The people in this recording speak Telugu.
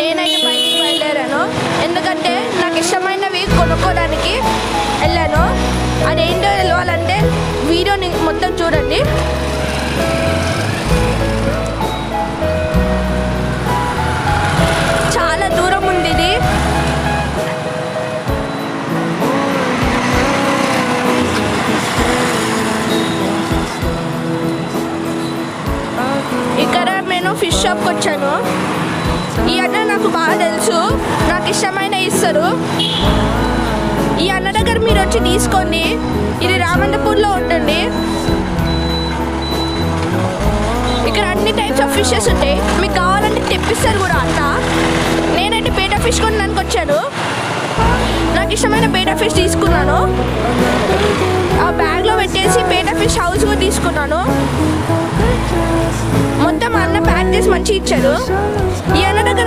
నేనైతే బయటికి బయలుదేరాను, ఎందుకంటే నాకు ఇష్టమైనవి కొనుక్కోవడానికి వెళ్ళాను. అదేంటో తెలియాలంటే వీడియోని మొత్తం చూడండి. చాలా దూరం ఉంది ఇది. ఇక్కడ నేను ఫిష్ షాప్కి వచ్చాను. ఈ అన్న నాకు బాగా తెలుసు, నాకు ఇష్టమైన ఇస్తారు. ఈ అన్న దగ్గర మీరు వచ్చి తీసుకోండి. ఇది రామంతపూర్లో ఉంటుంది. ఇక్కడ అన్ని టైప్స్ ఆఫ్ ఫిషెస్ ఉంటాయి, మీకు కావాలంటే తెప్పిస్తారు కూడా అన్న. నేనైతే బేటా ఫిష్ కొనడానికి వచ్చాను. నాకు ఇష్టమైన బేటా ఫిష్ తీసుకున్నాను. ఆ బ్యాగ్లో పెట్టేసి బేటా ఫిష్ హౌస్ కూడా తీసుకున్నాను. మొత్తం అన్న ప్యాక్ చేసి మంచిగా ఇచ్చాడు. ఈ అన్న దగ్గర